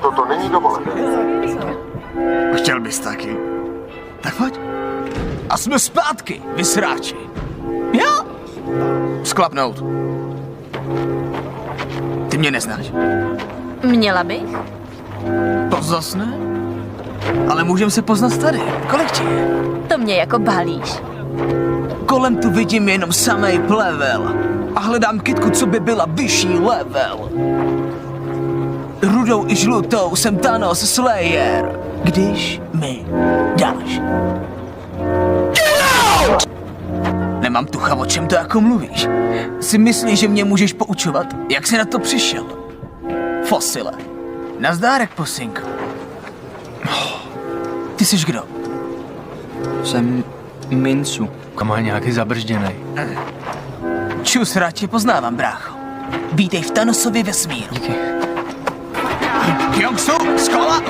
Toto není dovolené. Chtěl bys taky? Tak pojď. A jsme zpátky, vysráči. Jo? Sklapnout. Ty mě neznáš. Měla bych? To zas ne? Ale můžeme se poznat tady. Kolik ti je? To mě jako balíš. Kolem tu vidím jenom samej plevel. A hledám kytku, co by byla vyšší level. Rudou i žlutou jsem Thanos Slayer. Když mi dáš. Nemám tucha, o čem to jako mluvíš. Si myslíš, že mě můžeš poučovat? Jak jsi na to přišel? Fosile. Nazdárek, posynku. Ty jsi kdo? Jsem Mincu. Má nějaký zabržděnej. Čus, rád tě poznávám, brácho. Vítej v Thanosově vesmíru. Díky. Kyongsu, skola!